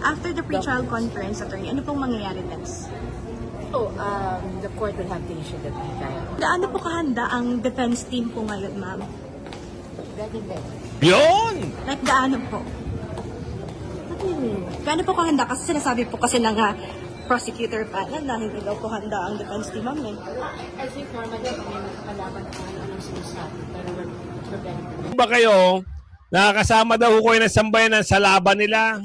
After the pre-trial conference, attorney, ano pong mangyayari next? The court will have to issue the pre-trial. Gaano po kahanda ang defense team po ngayon, ma'am? Very, very. Yun! Like, gaano po? What do you mean? Gaano po kahanda? Kasi sinasabi po kasi ng prosecutor panel na hindi daw po handa ang defense team, ma'am. I think normally kami makakalaban kung ano-anong sinasabi. Pero we're very prepared. Ba kayo, nakakasama daw ko ng sambayanan sa laban nila?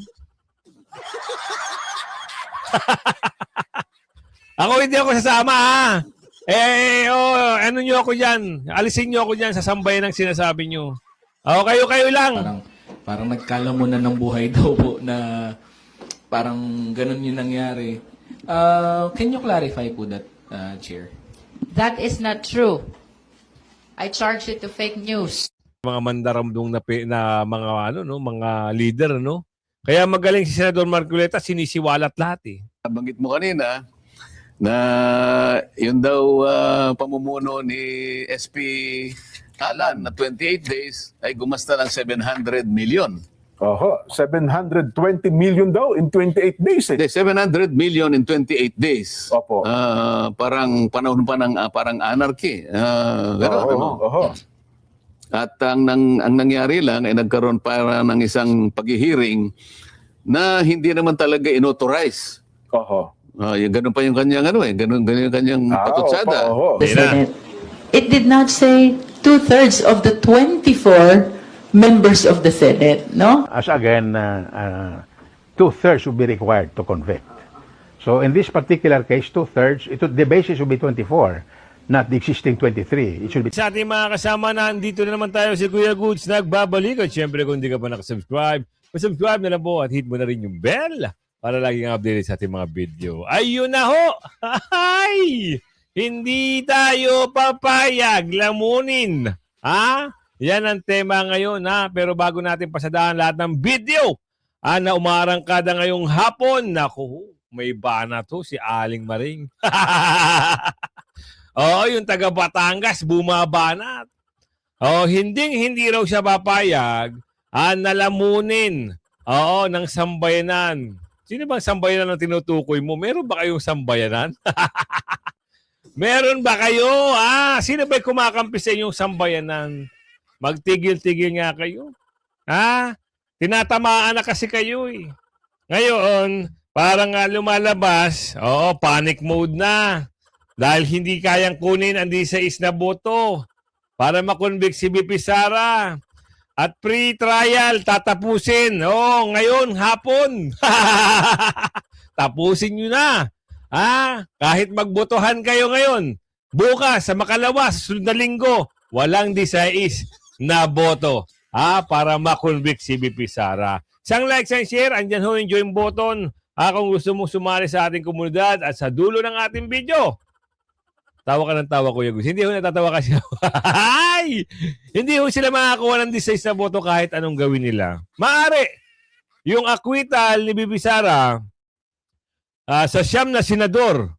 Ako hindi ako sasama, ha? Ano nyo ako dyan? Alisin nyo ako dyan sa sambayan ng sinasabi nyo. Kayo lang. Parang nagkalamunan ng buhay daw po na parang ganun yung nangyari. Can you clarify po that, Chair? That is not true. I charge it to fake news. Mga mandaramdong na mga leader, no? Kaya magaling si Senador Marcoleta, sinisiwalat lahat, eh. Banggit mo kanina na yun daw pamumuno ni SP Alan na 28 days ay gumasta ng 700 million. Oho, 720 million daw in 28 days. Hindi, 700 million in 28 days. Opo. Parang panahon pa ng parang anarchy. Gano'n, ano? Oho. At ang nangyari lang ay nagkaroon para ng isang paghihiring na hindi naman talaga inauthorize. Oho. Ganun pa yung kanyang ganun yung kanyang patutsada. Oho. The Senate. It did not say 2/3 of the 24 members of the Senate, no? As again, 2/3 would be required to convict. So in this particular case, 2/3, the basis would be 24, not the existing 23. It should be. Sa ating mga kasama na andito na naman tayo si Kuya Goods, nagbabalik. At syempre kung hindi ka pa nakasubscribe, subscribe na lang po at hit mo na rin yung bell para laging updated sa ating mga video. Ayun na ho! Ay! Hindi tayo papayag lamunin. Ha? Yan ang tema ngayon, ha? Pero bago natin pasadahan lahat ng video na umarangkada ngayong hapon, naku, may bana to si Aling Maring. Yung taga Batangas, bumabanat. Hindi raw siya papayag nalamunin ng sambayanan. Sino bang sambayanan ang tinutukoy mo? Meron ba kayong sambayanan? Meron ba kayo? Sino ba kumakampi sa inyong sambayanan? Magtigil-tigil nga kayo. Tinatamaan na kasi kayo, eh. Ngayon, parang lumalabas, panic mode na. Dahil hindi kayang kunin ang 16 na boto para makonvict si BP Sara. At pre-trial, tatapusin. Ngayon, hapon. Tapusin nyo na. Kahit magbotohan kayo ngayon, bukas, sa makalawa, sa sunod na linggo, walang 16 na boto para makonvict si BP Sara. Isang like, isang share, andyan ho yung join button. Kung gusto mong sumali sa ating komunidad at sa dulo ng ating video. Tawa ka ng tawa, Kuya Gus. Hindi ho natatawa kasi. Hindi ho sila makakuha ng 16 na boto kahit anong gawin nila. Maaari, yung acquittal ni BP Sara sa 9 na senador,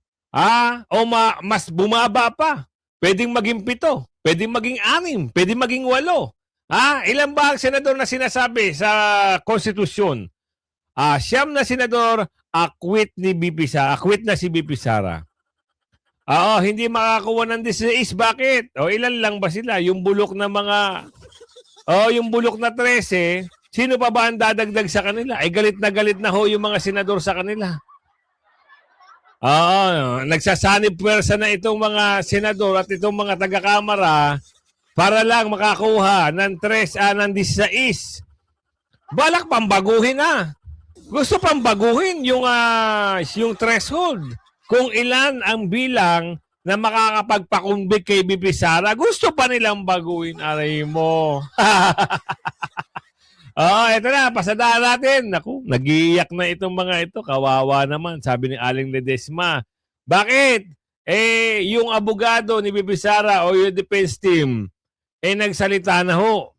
mas bumaba pa. Pwedeng maging 7, pwedeng maging 6, pwedeng maging 8. Ilan ba ang senador na sinasabi sa konstitusyon? 9 na senador, acquit na si BP Sara. Hindi makakuha ng 16. Bakit? Ilan lang ba sila? Yung bulok na yung bulok na 13, sino pa ba ang dadagdag sa kanila? Galit na ho yung mga senador sa kanila. Nagsasanib puwersa na itong mga senador at itong mga taga-kamara para lang makakuha ng 16. Balak pambaguhin na. Gusto pambaguhin yung threshold. Kung ilan ang bilang na makakapagpakumbik kay BP Sara, gusto pa nilang baguhin, aray mo. Ito na, pasadahan natin. Naku, nag-iiyak na itong mga ito. Kawawa naman, sabi ni Aling Ledesma. Bakit? Yung abogado ni BP Sara o yung defense team, nagsalita na ho.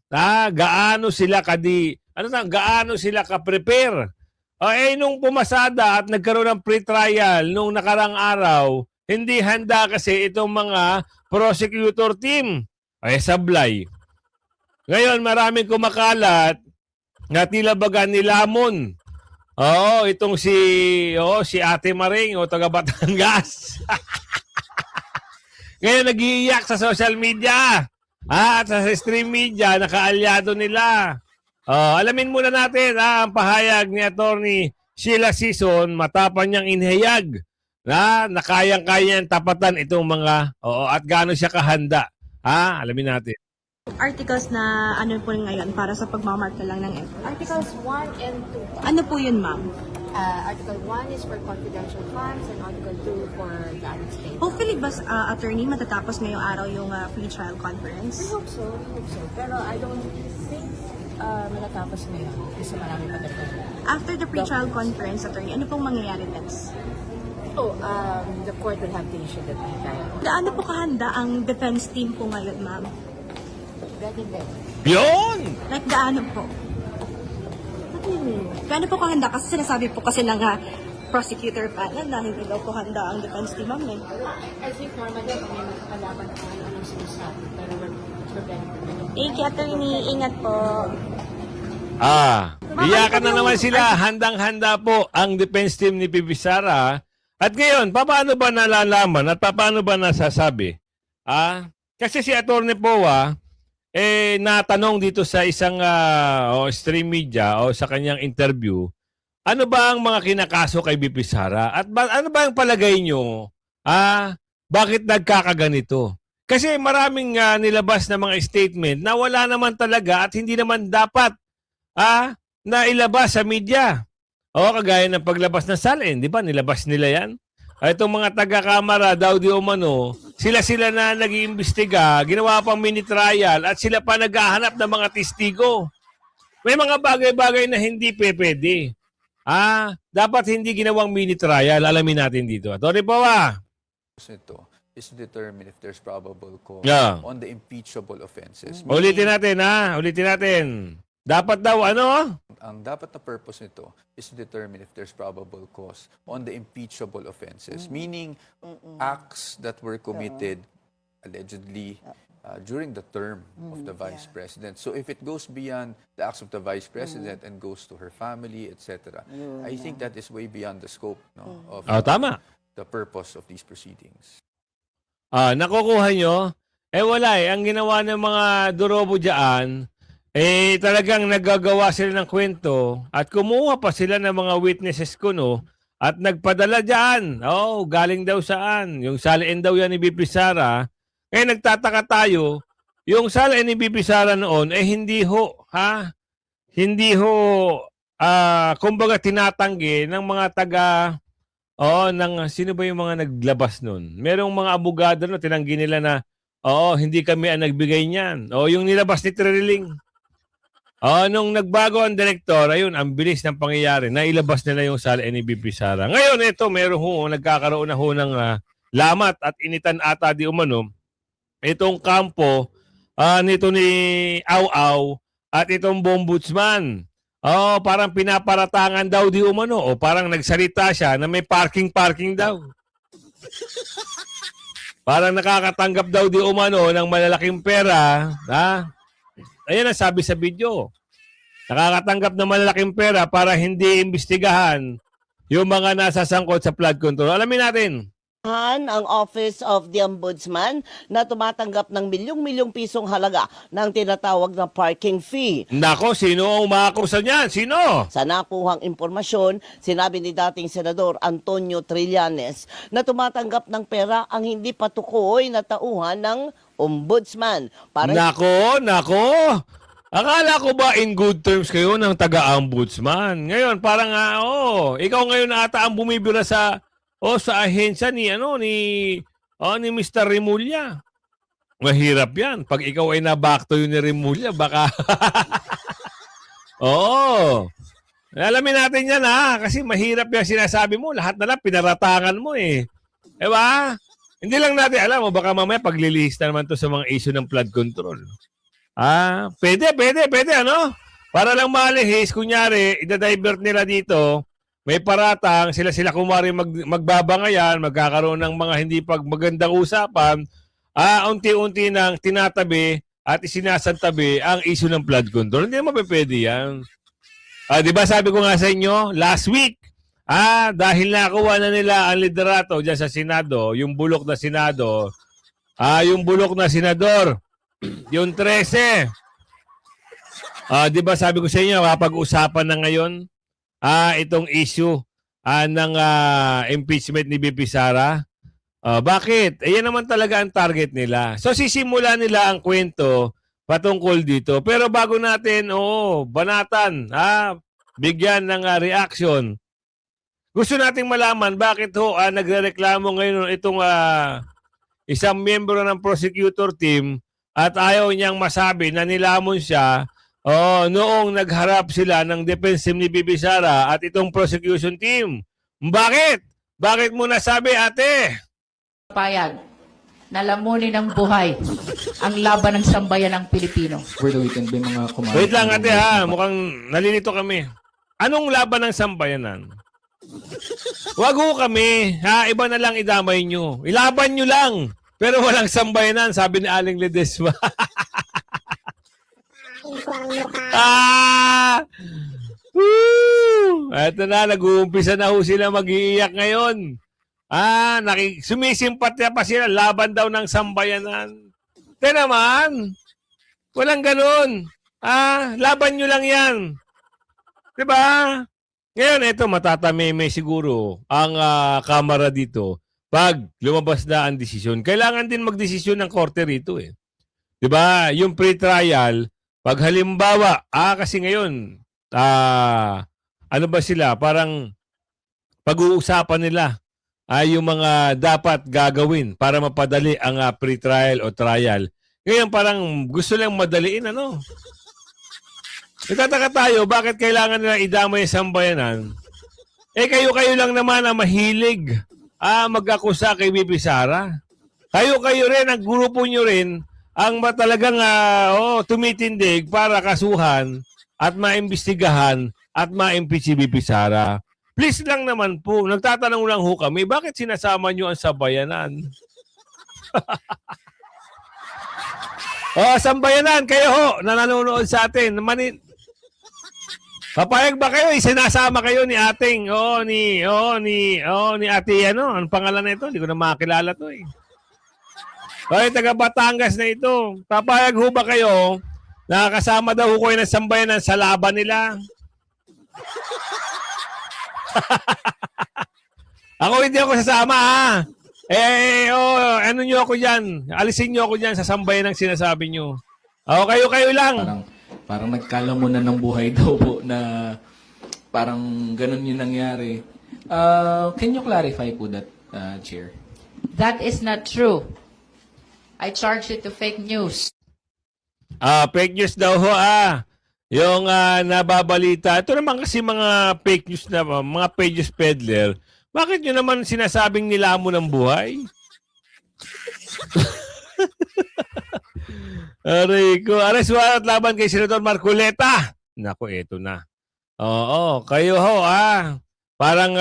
Gaano sila gaano sila ka-prepare? Nung pumasada at nagkaroon ng pre-trial nung nakarang araw, hindi handa kasi itong mga prosecutor team. Sablay. Ngayon, maraming kumakalat na tila baga nilamon Itong si Ate Maring o taga Batangas. Ngayon nag-iiyak sa social media. At sa stream media, nakaalyado nila. Alamin muna natin ang pahayag ni Attorney Sheila Sison, matapang niyang inihayag na kayang-kaya tapatan itong mga, at gaano siya kahanda. Alamin natin. Articles na ano po ngayon para sa pagmamark na lang ng F. Articles 1 and 2. Ano po yun, ma'am? Article 1 is for confidential funds and Article 2 for the annexed state. Hopefully ba, attorney, matatapos ngayong araw yung pre-trial conference? We hope so. Pero I don't think matatapos ngayon kasi marami pa talaga. After the pre-trial conference, attorney, ano pong mangyayari next? The court will have to issue the trial. Gaano po kahanda ang defense team po ngayon, ma'am? Very. Yun! Like, gaano po? What do you mean? Gaano po kahanda? Kasi sinasabi po kasi ng prosecutor panel na hindi daw po handa ang defense team, ma'am. I think normally kami magkakalaban kung anong sinasabi. Pero we're very prepared. Thank you, attorney. Ingat po. Iyakan na naman sila. Handang-handa po ang defense team ni Pipi Sara. At ngayon, paano ba nalalaman at paano ba nasasabi? Kasi si Atty. Poa, natanong dito sa isang stream media o sa kanyang interview, ano ba ang mga kinakaso kay Pipi Sara? At ano ba ang palagay nyo? Bakit nagkakaganito? Kasi maraming nilabas na mga statement na wala naman talaga at hindi naman dapat na ilabas sa media. Kagaya ng paglabas ng salin, di ba? Nilabas nila yan. Itong mga taga-kamara, daw di umano, sila na nag-iimbestiga, ginawa pang mini-trial, at sila pa naghahanap ng mga testigo. May mga bagay-bagay na hindi pwede. Dapat hindi ginawang mini-trial. Alamin natin dito. Atty. Poa. Ito is to determine if there's probable cause Yeah. on the impeachable offenses. Ulitin natin, Ulitin natin. Dapat daw, Ang dapat na purpose nito is to determine if there's probable cause on the impeachable offenses, meaning acts that were committed allegedly during the term of the vice president. So if it goes beyond the acts of the vice president and goes to her family, etc., I think that is way beyond the scope of tama. the purpose of these proceedings. Nakukuha nyo? Wala Ang ginawa ng mga durobo dyan, talagang nagagawa sila ng kwento at kumuha pa sila ng mga witnesses at nagpadala dyan. Galing daw saan? Yung saliin daw yan ni Pipi Sara. Nagtataka tayo, yung saliin ni Pipi Sara noon, hindi ho, kumbaga tinatanggi ng mga sino ba yung mga naglabas noon? Merong mga abogado tinanggi nila na, hindi kami ang nagbigay niyan. Yung nilabas ni Triling. Nung nagbago ang direktor, ayun, ang bilis ng pangyayari. Nailabas nila yung sala ni Pipi Sara. Ngayon, nagkakaroon na ng lamat at initan ata di umano itong kampo nito ni Au-Au at itong Bombudsman. Parang pinaparatangan daw di umano o parang nagsalita siya na may parking daw. Parang nakakatanggap daw di umano ng malalaking pera, Ayan ang sabi sa video. Nakakatanggap ng malalaking pera para hindi imbestigahan yung mga nasasangkot sa flood control. Alamin natin. Ang Office of the Ombudsman na tumatanggap ng milyong-milyong pisong halaga ng tinatawag na parking fee. Nako, sino ang umaakusa niyan? Sino? Sa nakuhang impormasyon, sinabi ni dating Senador Antonio Trillanes na tumatanggap ng pera ang hindi patukoy na tauhan ng Ombudsman. Nako. Akala ko ba in good terms kayo ng taga-ombudsman? Ngayon, parang ikaw ngayon ata ang bumibira sa ahensya ni Mr. Remulla. Mahirap 'yan. Pag ikaw ay nabakto yun ni Remulla, baka Alamin natin 'yan kasi mahirap 'yang sinasabi mo. Lahat na lang pinaratangan mo Diba? Hindi lang natin alam mo baka mamaya paglilihis na naman 'to sa mga issue ng flood control. Pwede Para lang malihis, kunyari, ida-divert nila dito. May paratang, sila kumari magbabangayan, magkakaroon ng mga hindi magandang usapan, unti-unti nang tinatabi at isinasantabi ang issue ng flood control. Hindi naman pwede yan. Di ba sabi ko nga sa inyo, last week, dahil nakuha na nila ang liderato dyan sa Senado, yung bulok na Senado, yung bulok na senador, yung 13. Di ba sabi ko sa inyo, kapag-usapan na ngayon, itong issue ng impeachment ni BP Sara. Bakit? Yan naman talaga ang target nila. So sisimula nila ang kwento patungkol dito. Pero bago natin, banatan, bigyan ng reaction. Gusto nating malaman bakit nagrereklamo ngayon itong isang miyembro ng prosecutor team at ayaw niyang masabi na nilamon siya noong nagharap sila ng defense team ni BP Sara at itong prosecution team. Bakit? Bakit mo nasabi, ate? Payag na lamunin ng buhay ang laban ng sambayan ng Pilipino. Over the weekend, may mga kumain. Wait lang, ate ha. Mukhang nalilito kami. Anong laban ng sambayanan? Wag ho kami. Iba na lang idamay nyo. Ilaban nyo lang. Pero walang sambayanan, sabi ni Aling Ledesma. Eto na, nag-uumpisa na ho sila mag-iiyak ngayon. Sumisimpatya pa sila, laban daw ng sambayanan. Te naman, walang ganun. Laban nyo lang yan. Diba? Ngayon, ito, matatameme siguro ang kamera dito pag lumabas na ang desisyon. Kailangan din magdesisyon ng korte rito eh. Diba? Yung pre-trial, pag halimbawa, kasi ngayon, ano ba sila? Parang pag-uusapan nila yung mga dapat gagawin para mapadali ang pre-trial o trial. Ngayon parang gusto lang madaliin, ano? Nagtataka tayo, bakit kailangan nila idamay ang sambayanan? Kayo-kayo lang naman ang mahilig mag-akusa kay BP Sara. Kayo-kayo rin, ang grupo nyo rin, ang talagang tumitindig para kasuhan at maimbestigahan at ma-impeach si BP Sara. Please lang naman po, nagtatanong lang ho kami, bakit sinasama nyo ang sambayanan? Sambayanan, kayo ho, na nanonood sa atin. Papayag ba kayo? Sinasama kayo ni ating, ni ate, ang pangalan na ito? Hindi ko na makakilala to eh. Taga Batangas na ito. Papayag ho ba kayo? Nakakasama daw ho kayo ng sambayanan sa laban nila? Ako hindi ako sasama ano nyo ako dyan? Alisin nyo ako dyan sa sambayan ng sinasabi nyo. Kayo lang. Parang nagkalamunan ng buhay daw po na parang ganun yung nangyari. Can you clarify po that, Chair? That is not true. I charge it to fake news. Fake news daw ho yung nababalita. Ito naman kasi mga fake news na mga pages peddler. Bakit nyo naman sinasabing nilamon ng buhay? Aray ko. Arrest warrant laban kay Senador Marcoleta. Naku, eto na. Kayo ho parang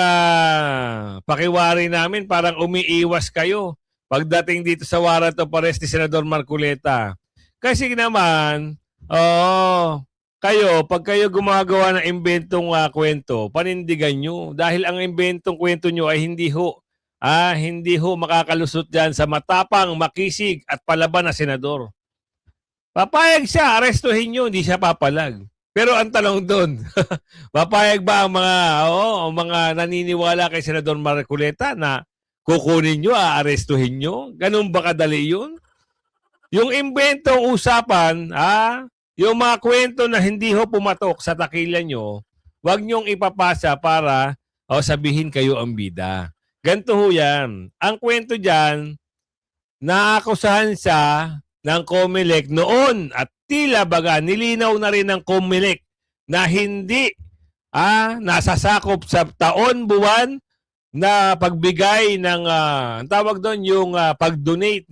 pakiwari namin, parang umiiwas kayo pagdating dito sa warrant of arrest ni Senador Marcoleta. Kasi naman, pag kayo gumagawa ng imbentong kwento, panindigan nyo. Dahil ang imbentong kwento nyo ay hindi ho makakalusot dyan sa matapang, makisig at palaban na senador. Papayag siya, arestuhin nyo, hindi siya papalag. Pero ang tanong doon, papayag ba ang mga naniniwala kay Senador Marcoleta na kukunin nyo, aarestuhin nyo? Ganun ba kadali yun? Yung imbentong usapan, yung mga kwento na hindi ho pumatok sa takila nyo, wag nyong ipapasa para sabihin kayo ang bida. Ganito ho yan. Ang kwento dyan, naakusahan siya ng COMELEC noon at tila baga nilinaw na rin ng COMELEC na hindi nasasakop sa taon-buwan na pagbigay ng tawag doon yung pag-donate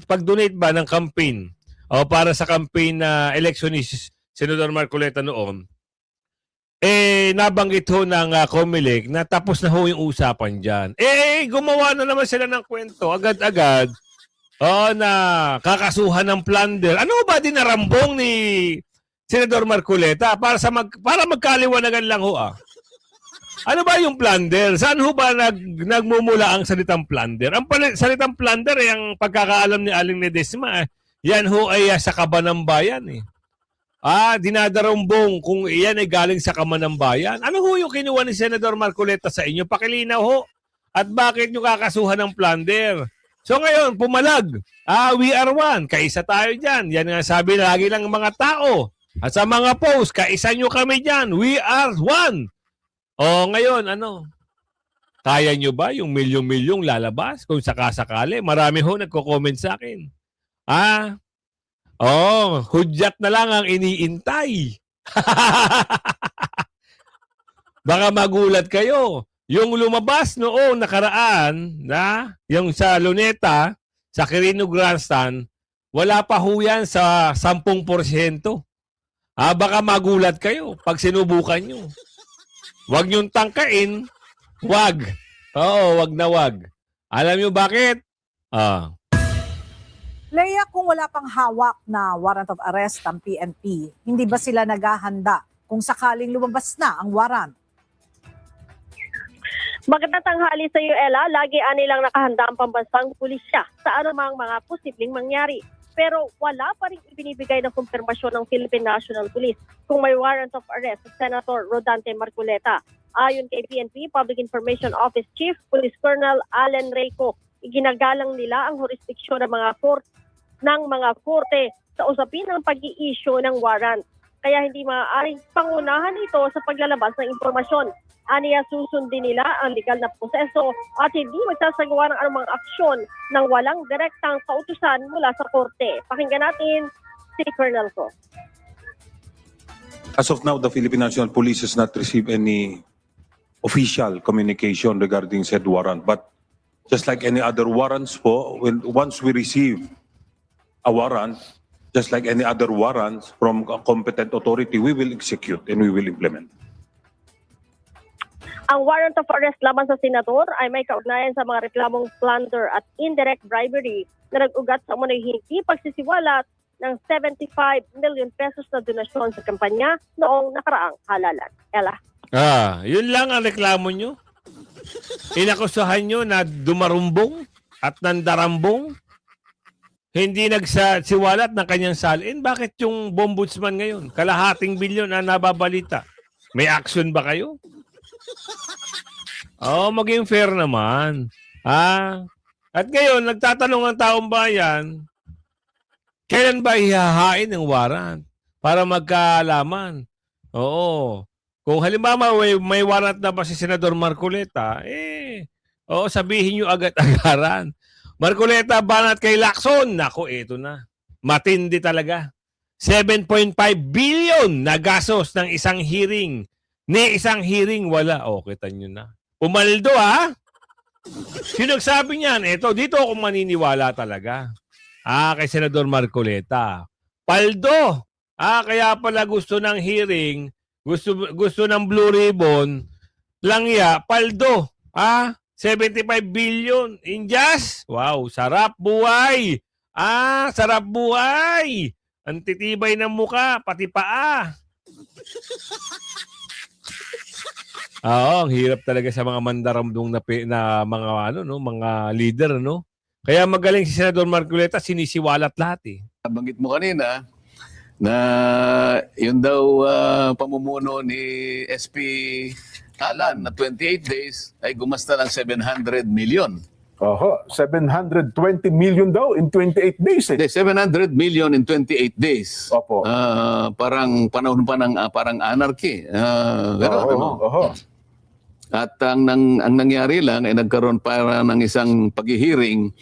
pag-donate ba ng campaign para sa campaign na election ni Senador Marcoleta noon. Nabanggit ho ng COMELEC na tapos na ho yung usapan dyan. Gumawa na naman sila ng kwento agad-agad na kakasuhan ng plunder. Ano ba dinarambong Senador Marcoleta, para magkaliwanagan lang ho Ano ba yung plunder? Saan ho ba nagmumula ang salitang plunder? Ang salitang plunder ay ang pagkakaalam ni Aling Ledesma. Yan ho ay sa Kabanang Bayan eh. Dinadarumbong kung iyan ay galing sa Kabanang Bayan. Ano ho yung kinuha ni Senador Marcoleta sa inyo? Pakilinaw ho. At bakit nyo kakasuhan ng plunder? So ngayon, pumalag. We are one. Kaisa tayo dyan. Yan nga sabi lagi ng mga tao. At sa mga post, kaisa nyo kami dyan. We are one. O ngayon, ano? Kaya nyo ba yung milyong-milyong lalabas? Kung sakasakali, marami ho nagko-comment sa akin. Hudyat na lang ang iniintay. Baka magulat kayo. Yung lumabas noong nakaraan na yung sa Luneta, sa Quirino Grandstand, wala pa ho yan sa 10%. Baka magulat kayo pag sinubukan nyo. Huwag niyong tangkain. Huwag. Oo, wag na wag. Alam niyo bakit? Leia, kung wala pang hawak na warrant of arrest ang PNP, hindi ba sila naghahanda kung sakaling lumabas na ang warrant? Magandang tanghali sa iyo, Ella. Lagi nilang nakahanda ang pambansang pulisya sa anumang mga posibleng mangyari. Pero wala pa rin ibinibigay ng kumpirmasyon ng Philippine National Police kung may warrant of arrest sa Senator Rodante Marcoleta. Ayon kay PNP Public Information Office Chief Police Colonel Allen Reyco, iginagalang nila ang jurisdiksyon ng mga korte sa usapin ng pag-i-issue ng warrant. Kaya hindi maaaring pangunahan ito sa paglalabas ng impormasyon. Aniya susundin nila ang legal na proseso at hindi magsasagawa ng anumang aksyon nang walang direktang kautusan mula sa korte. Pakinggan natin si Colonel Co. As of now, the Philippine National Police has not received any official communication regarding said warrant. But just like any other warrants once we receive a warrant, just like any other warrants from a competent authority, we will execute and we will implement. Ang warrant of arrest laban sa senador ay may kaugnayan sa mga reklamong plunder at indirect bribery na nag-ugat sa umunay hindi pagsisiwalat ng 75 million pesos na donasyon sa kampanya noong nakaraang halalan. Ella. Yun lang ang reklamo nyo? Inakusahan nyo na dumarumbong at nandarambong? Hindi nagsiwalat ng kanyang salin? Bakit yung bombudsman ngayon? Kalahating bilyon na nababalita. May action ba kayo? Maging fair naman. At ngayon, nagtatanong ang taong bayan, kailan ba ihahain ng warrant para magkaalaman? Kung halimbawa may warrant na ba si Senador Marcoleta, sabihin nyo agad-agaran. Marcoleta, banat kay Lacson. Nako, eto na. Matindi talaga. 7.5 billion na gastos ng isang hearing. Isang hearing, wala. Kita nyo na. Pumaldo, Sino nagsabi niyan? Dito ako maniniwala talaga. Kay Senador Marcoleta. Paldo. Kaya pala gusto ng hearing, gusto ng Blue Ribbon, langya, paldo. 75 billion. Injas? Wow, sarap buhay. Sarap buhay. Ang titibay ng muka, pati paa. Ang hirap talaga sa mga mandaramdong na mga mga leader, no? Kaya magaling si Senador Marcoleta, sinisiwalat lahat Banggit mo kanina na yun daw pamumuno ni SP Alan na 28 days ay gumasta ng 700 million. 720 million daw in 28 days. 700 million in 28 days. Opo. Parang panahon pa ng parang anarchy. At ang nangyari lang ay nagkaroon para ng isang paghihiring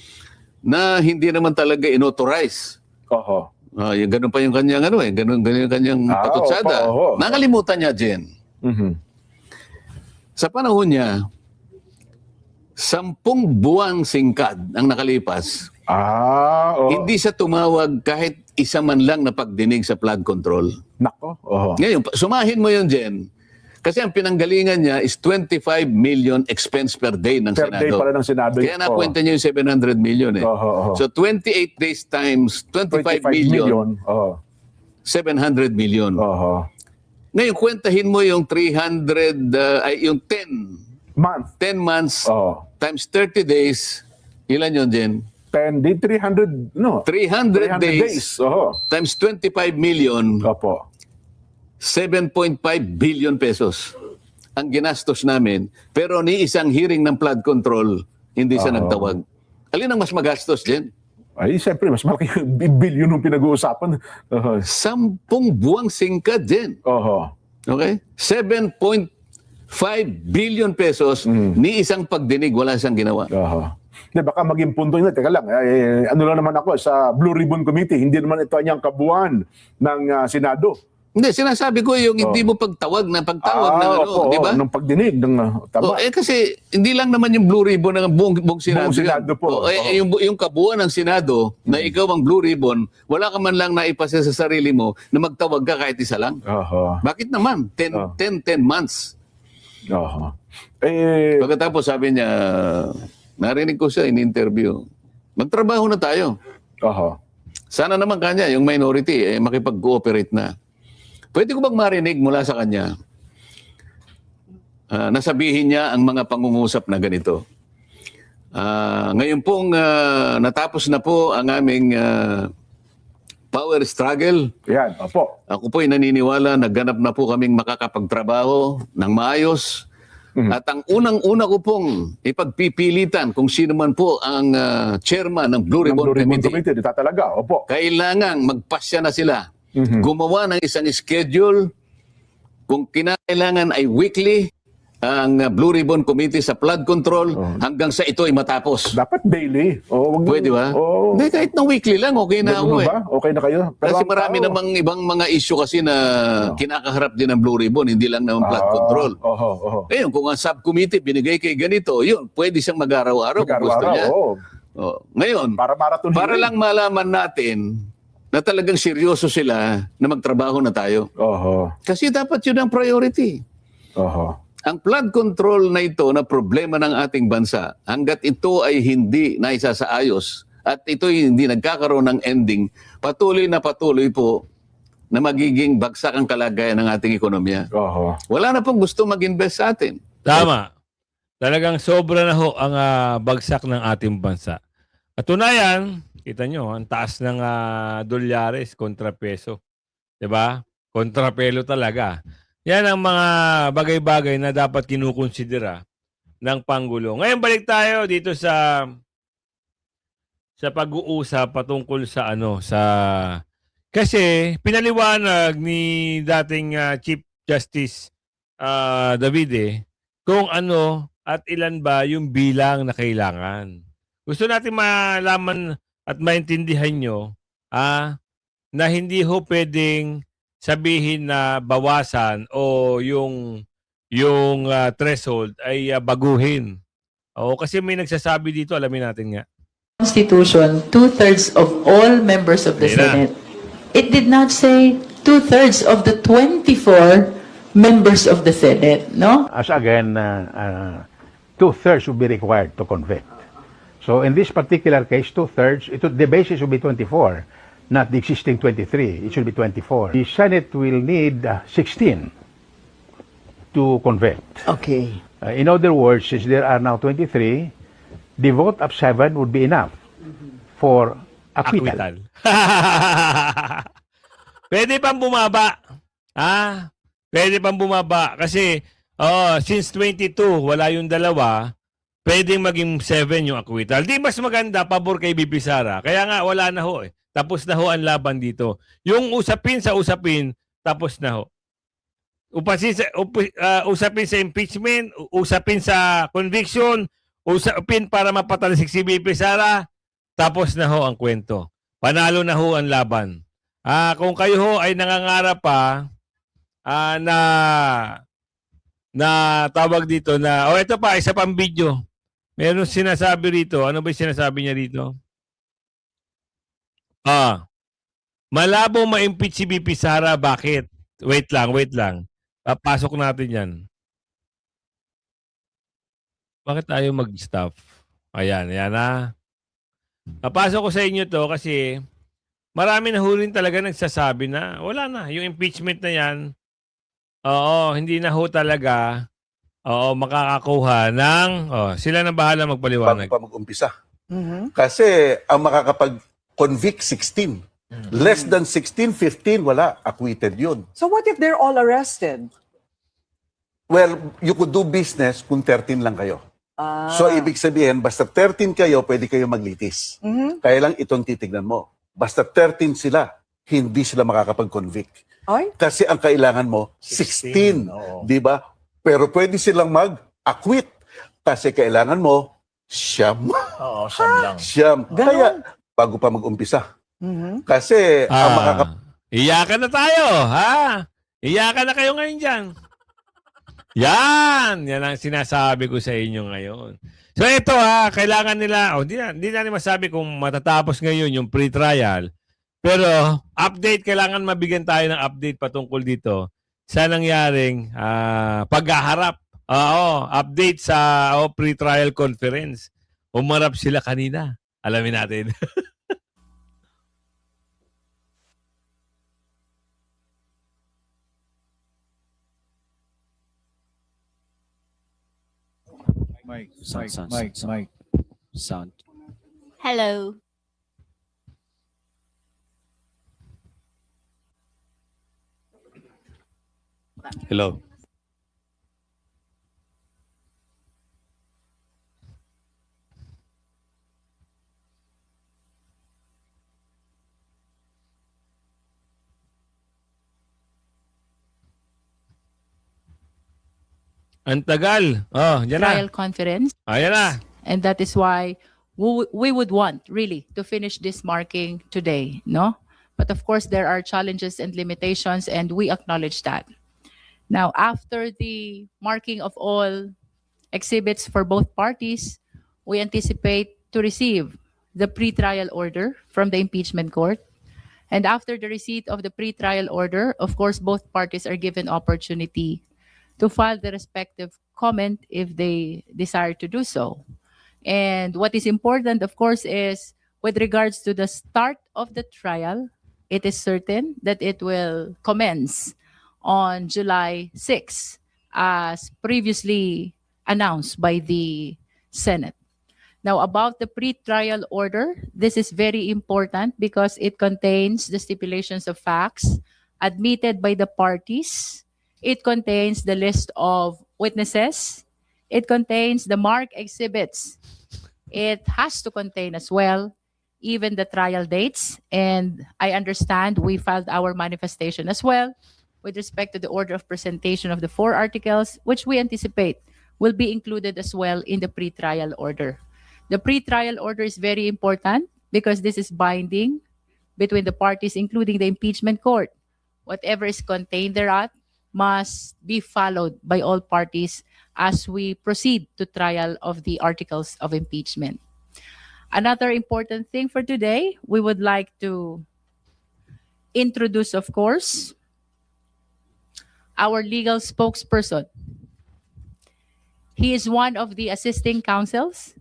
na hindi naman talaga inauthorize. Ganun pa yung kanyang ganun yung kanyang patutsada. Nakalimutan niya, Jen. Sa panahon niya, 10 buwang singkad ang nakalipas. Hindi siya tumawag kahit isa man lang na pagdinig sa flood control. Nako. Ngayon, sumahin mo yun, Jen. Kasi ang pinanggalingan niya is 25 million expense per day ng Per Senado. day pala ng Senado. Kaya nakwenta niya yung 700 million. So 28 days times 25 million. 700 million. Oho. Ngayon, kwentahin mo yung 300, yung 10 months Oho. times 30 days. Ilan yun, Jen? 10, di 300, no? 300 days Oho. times 25 million, Opo. 7.5 billion pesos ang ginastos namin. Pero ni isang hearing ng flood control, hindi siya nagtawag. Alin ang mas magastos, Jen? Ay, siyempre, mas malaki yung billion yung pinag-uusapan. Oho. 10 buwang singkad, Jen. Oho. Okay? 7.5 billion pesos ni isang pagdinig, wala siyang ginawa. Oho. Hindi, baka maging punto nyo, teka lang, ano lang naman ako, sa Blue Ribbon Committee, hindi naman ito ang kabuuan ng Senado. Hindi, sinasabi ko yung hindi mo pagtawag ng ng ano, opo, di ba? Nung pagdinig ng tama. Kasi hindi lang naman yung Blue Ribbon ng buong Senado. Buong Senado po. Yung kabuuan ng Senado na ikaw ang Blue Ribbon, wala ka man lang naipasa sa sarili mo na magtawag ka kahit isa lang. Oho. Bakit naman? 10 months. Oho. Pagkatapos sabi niya, narinig ko siya in interview, magtrabaho na tayo. Oho. Sana naman kanya, yung minority, makipag-cooperate na. Pwede ko bang marinig mula sa kanya nasabihin niya ang mga pangungusap na ganito? Ngayon pong natapos na po ang aming power struggle. Yan, opo. Ako po ay naniniwala na ganap na po kaming makakapagtrabaho ng maayos. At ang unang-una ko pong ipagpipilitan kung sino man po ang chairman ng Blue Ribbon Committee. Dito talaga, opo. Kailangang magpasya na sila. Gumawa ng isang schedule. Kung kinakailangan ay weekly ang Blue Ribbon Committee sa flood control hanggang sa ito ay matapos. Dapat daily. Pwede ba? Hindi, kahit na weekly lang, okay na ako ba? Okay na kayo? Pero kasi marami namang ibang mga issue kasi na kinakaharap din ng Blue Ribbon, hindi lang naman flood control. Ngayon, kung ang subcommittee binigay kay ganito, yun, pwede siyang mag-araw-araw kung gusto niya. Ngayon, para lang malaman natin na talagang seryoso sila na magtrabaho na tayo. Kasi dapat yun ang priority. Ang flood control na ito na problema ng ating bansa, hanggat ito ay hindi naisasaayos at ito ay hindi nagkakaroon ng ending, patuloy po na magiging bagsak ang kalagayan ng ating ekonomiya. Wala na pong gusto mag-invest sa atin. Tama. Talagang sobra na ho ang bagsak ng ating bansa. Katunayan, kita nyo, ang taas ng dolyares kontra peso. Diba? Kontra pelo talaga. Yan ang mga bagay-bagay na dapat kinukonsidera ng Pangulo. Ngayon balik tayo dito sa pag-uusap patungkol sa kasi pinaliwanag ni dating Chief Justice Davide kung ano at ilan ba yung bilang na kailangan. Gusto natin malaman at maintindihan nyo na hindi ho pwedeng sabihin na bawasan o yung threshold ay baguhin. Kasi may nagsasabi dito, alamin natin nga. Constitution, 2/3 of all members of the Senate. It did not say 2/3 of the 24 members of the Senate, no? As again, 2/3 would be required to convict. So in this particular case, 2/3, the basis would be 24. Not the existing 23. It should be 24. The Senate will need 16 to convict. Okay. In other words, since there are now 23, the vote of 7 would be enough for acquittal. Pwede pang bumaba. Pwede pang bumaba. Kasi since 22, wala yung dalawa, pwedeng maging 7 yung acquittal. Di mas maganda, pabor kay BP Sara. Kaya nga, wala na ho eh. Tapos na ho ang laban dito. Yung usapin sa usapin, tapos na ho. Usapin sa impeachment, usapin sa conviction, usapin para mapatalisik si BP Sara, tapos na ho ang kwento. Panalo na ho ang laban. Kung kayo ho ay nangangarap pa na tawag dito na, ito pa, isa pang video. Meron sinasabi rito. Ano ba yung sinasabi niya rito? Malabo ma-impeach si BP Sara. Bakit? Wait lang. Papasok natin yan. Bakit tayo mag-stop? Ayan na. Papasok ko sa inyo to kasi marami na hulin talaga nagsasabi na wala na. Yung impeachment na yan, oo, hindi na ho talaga makakakuha ng, sila na bahala magpaliwanag. Bago pa mag-umpisa. Kasi ang makakapag-convict 16. Less than 16, 15, wala. Acquitted yun. So what if they're all arrested? Well, you could do business kung 13 lang kayo. So, ibig sabihin, basta 13 kayo, pwede kayo maglitis. Kaya lang itong titignan mo. Basta 13 sila, hindi sila makakapag-convict. Kasi ang kailangan mo, 16. Di ba? Pero pwede silang mag-acquit. Kasi kailangan mo, siyam. Oo, siyam lang. Siyam. Kaya, bago pa mag-umpisa. Kasi, ang Iyakan na tayo, ha? Iyakan na kayo ngayon dyan. Yan ang sinasabi ko sa inyo ngayon. So ito kailangan nila, hindi na masabi kung matatapos ngayon yung pre-trial. Pero update, kailangan mabigyan tayo ng update patungkol dito sa nangyaring paghaharap. Update sa pre-trial conference. Umarap sila kanina. Alamin natin. Mike. Sound. Hello. Hello. Ang tagal. Diyan na. Trial conference. Ayan na. And that is why we would want really to finish this marking today, no? But of course, there are challenges and limitations, and we acknowledge that. Now, after the marking of all exhibits for both parties, we anticipate to receive the pre-trial order from the impeachment court. And after the receipt of the pre-trial order, of course, both parties are given opportunity to file the respective comment if they desire to do so. And what is important, of course, is with regards to the start of the trial, it is certain that it will commence on July 6, as previously announced by the Senate. Now, about the pre-trial order, this is very important because it contains the stipulations of facts admitted by the parties. It contains the list of witnesses. It contains the marked exhibits. It has to contain as well even the trial dates. And I understand we filed our manifestation as well with respect to the order of presentation of the 4 articles, which we anticipate will be included as well in the pre-trial order. The pre-trial order is very important because this is binding between the parties, including the impeachment court. Whatever is contained thereat must be followed by all parties as we proceed to trial of the articles of impeachment. Another important thing for today, we would like to introduce, of course, our legal spokesperson. He is one of the assisting counsels.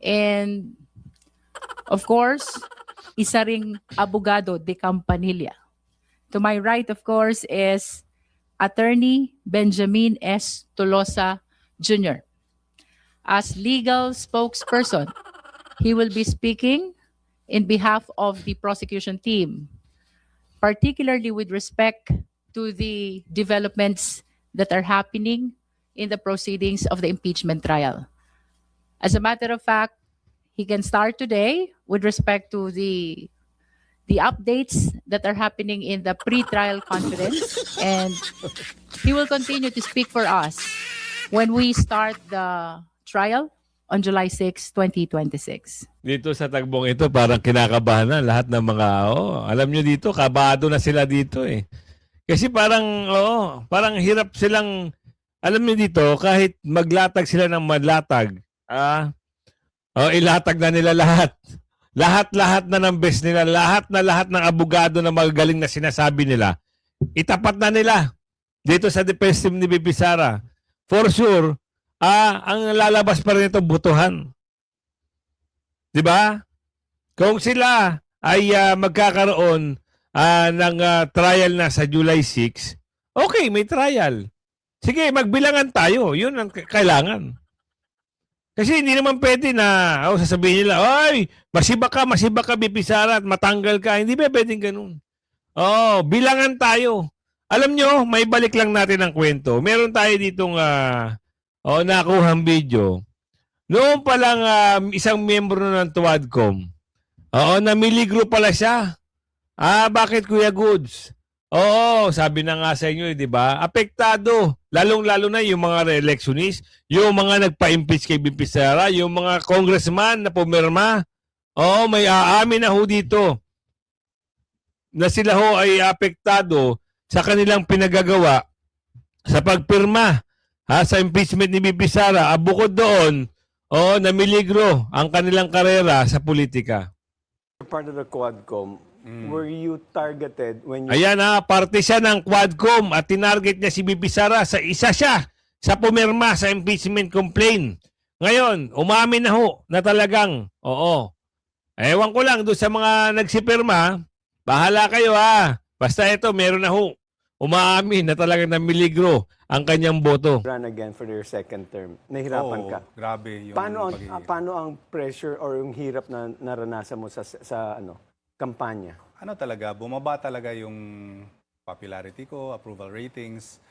And, of course, isa ring abogado de Campanilla. To my right, of course, is Attorney Benjamin S. Tolosa Jr. As legal spokesperson, he will be speaking in behalf of the prosecution team, particularly with respect to the developments that are happening in the proceedings of the impeachment trial. As a matter of fact, he can start today with respect to the updates that are happening in the pre-trial conference, and he will continue to speak for us when we start the trial on July 6, 2026. Dito sa tagbong ito, parang kinakabahan na lahat ng mga, alam nyo dito, kabado na sila dito eh. Kasi parang hirap silang, alam nyo dito, kahit maglatag sila ng madlatag, ilatag na nila lahat. Lahat-lahat na ng best nila, lahat ng abogado na magagaling na sinasabi nila, itapat na nila dito sa defense team ni BP Sara. For sure, ang lalabas pa rin itong butuhan. Di ba? Kung sila ay magkakaroon ng trial na sa July 6, okay, may trial. Sige, magbilangan tayo. Yun ang kailangan. Kasi hindi naman pwede na sasabihin nila, "Oy, masiba ka, BP Sara, at matanggal ka." Hindi ba pwedeng ganun? Bilangan tayo. Alam nyo, may balik lang natin ang kwento. Meron tayo ditong nakuhang video. Noon pa lang isang miyembro ng Tuadcom. Namiligro pala siya. Bakit Kuya Goods? Sabi na nga sa inyo, di ba? Apektado. Lalong-lalo na yung mga re-electionist, yung mga nagpa-impeach kay BP Sara, yung mga congressman na pumirma. May aamin na ho dito na sila ho ay apektado sa kanilang pinagagawa sa pagpirma sa impeachment ni BP Sara. Bukod doon, namiligro ang kanilang karera sa politika. Part of the Quadcom, were you targeted when you... Ayan parte siya ng Quadcom at tinarget niya si BP Sara isa siya sa pumirma sa impeachment complaint. Ngayon, umamin na ho na talagang, ewan ko lang doon sa mga nagsipirma, bahala kayo basta ito, meron na ho. Umaamin na talagang namiligro ang kanyang boto. run again for your second term? Nahirapan ka? Grabe yung Paano ang pressure or yung hirap na naranasan mo sa kampanya? talaga, bumaba talaga yung popularity ko, approval ratings,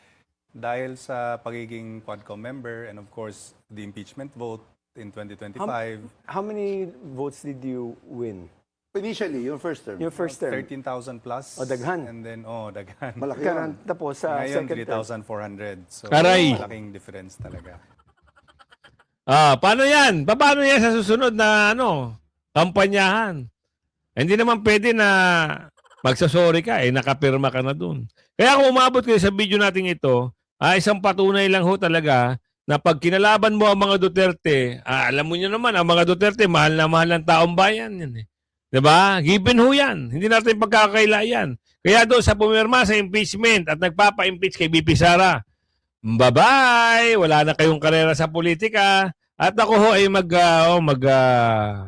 dahil sa pagiging Quadcom member and of course, the impeachment vote in 2025. How many votes did you win? Initially, yung first term. Your first term? 13,000 plus. Daghan. And then, daghan. Malaki yan. Tapos sa Ngayon, second term? 3,400. So, Aray! malaking difference talaga. Paano yan? Paano yan sa susunod na kampanyahan? Hindi naman pwede na magsasorry ka, nakapirma ka na dun. Kaya kung umabot kayo sa video natin ito, isang patunay lang ho talaga na pag kinalaban mo ang mga Duterte, alam mo nyo naman, ang mga Duterte, mahal na mahal ng taong bayan. Yan, diba? Given ho yan. Hindi natin pagkakaila yan. Kaya doon sa pumirma sa impeachment at nagpapa-impeach kay BP Sara, bye-bye! Wala na kayong karera sa politika. At ako ho ay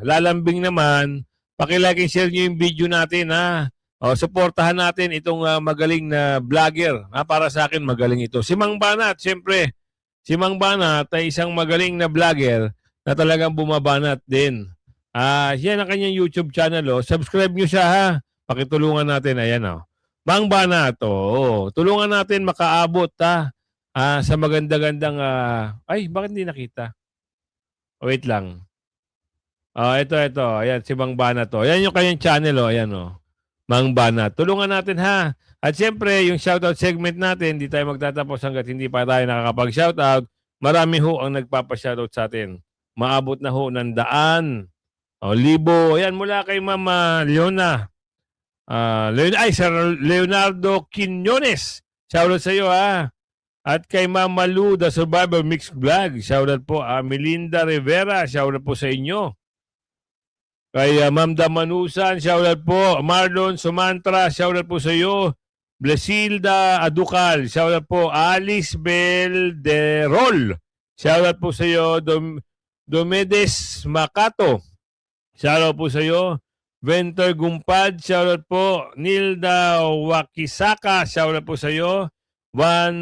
lalambing naman. Pakilike and share nyo yung video natin, suportahan natin itong magaling na vlogger. Para sa akin, magaling ito. Si Mang Banat, siyempre. Si Mang Banat ay isang magaling na vlogger na talagang bumabanat din. Yan ang kanyang YouTube channel. Subscribe nyo siya, Pakitulungan natin. Ayan, Mang Banat, tulungan natin makaabot, sa maganda-gandang... bakit hindi nakita? Wait lang. Ito. Ayan, si Mang Banat. Ayan yung kanyang channel. Ayan, Mang Banat. Tulungan natin, At siyempre, yung shoutout segment natin, hindi tayo magtatapos hanggat hindi pa tayo nakakapag-shoutout. Marami ho ang nagpapa-shoutout sa atin. Maabot na ho ng 100, 1,000. Ayan, mula kay Mama Leona. Sir Leonardo Quinones. Shoutout sa iyo, At kay Mama Lu, The Survivor Mixed Vlog. Shoutout po. Melinda Rivera. Shoutout po sa inyo. Kay Ma'am Damanusan. Shoutout po. Marlon Sumantra. Shoutout po sa iyo. Blesilda Aducal. Shoutout po. Alice Belderol. Shoutout po sa iyo. Domedes Makato. Shoutout po sa iyo. Ventor Gumpad. Shoutout po. Nilda Wakisaka. Shoutout po sa iyo. Juan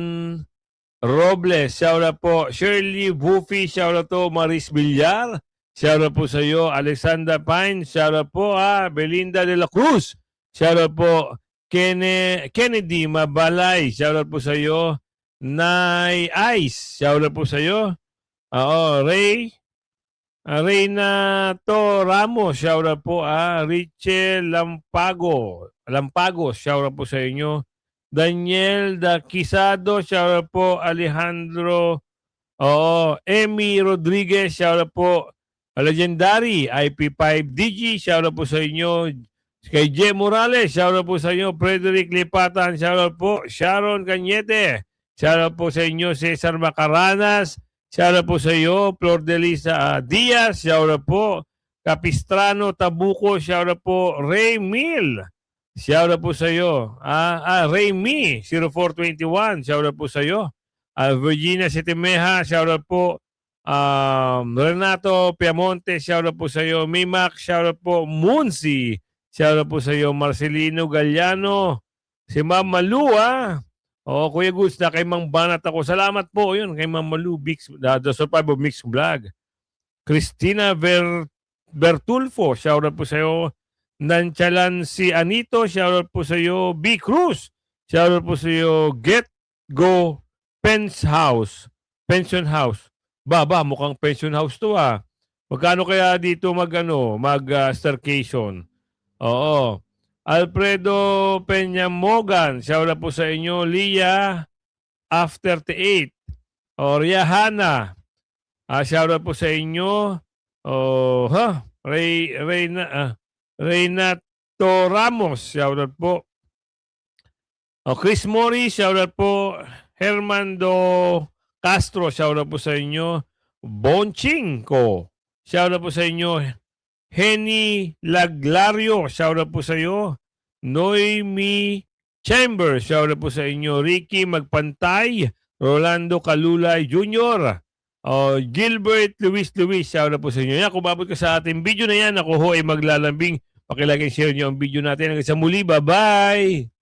Robles. Shoutout po. Shirley Buffy. Shoutout po. Maris Villar. Shoutout po sa iyo. Alexander Pine. Shoutout po. Belinda de la Cruz. Shoutout po. Kennedy Mabalay. Shoutout po sa iyo. Nay Ice. Shoutout po sa iyo. Reynato Ramos. Shoutout po. Richel Lampagos. Shoutout po sa inyo. Daniel Daquisado. Shoutout po. Alejandro. Emmy Rodriguez. Shoutout po. Legendary. IP5DG. Shoutout po sa inyo. Kay J. Morales, shoutout po sa inyo. Frederick Lipatan, shoutout po. Sharon Cañete, shoutout po sa inyo. Cesar Macaranas, shoutout po sa iyo. Flor de Lisa Diaz, shoutout po. Capistrano Tabuco, shoutout po. Ray Mil, shoutout po sa iyo. Ray Mi, 0421, shoutout po sa iyo. Virginia Setimeja, shoutout po. Renato Piamonte, shoutout po sa iyo. Mimac, shoutout po. Munsi Shout out po sa iyo, Marcelino Galliano. Si Ma'am Malu, O, Kuya Gus, na kay Mang Banat ako. Salamat po, yun, kay Ma'am Malu, the Survival Mix Vlog. Christina Bertulfo, shout out po sa iyo. Nanchalan si Anito, shout out po sa iyo. B. Cruz, shout out po sa iyo. Get Go Pension House. Mukhang pension house to Magkano kaya dito staycation? Oo. Alfredo Peña Mogan, shout out po sa inyo. Lia After the 8. Riahana, shout out po sa inyo. Reynato Ramos, shout out po. Chris Mori, shout out po. Hermando Castro, shout out po sa inyo. Bonching ko, shout out po sa inyo. Henny Laglario, shout out po sa iyo. Noemi Chambers, shout out po sa inyo. Ricky Magpantay, Rolando Calulay Jr., Gilbert Luis, shout out po sa inyo. Yan, kung babot ka sa ating video na yan, ako ho ay maglalambing. Pakilagay share nyo ang video natin. Hanggang sa muli, bye-bye!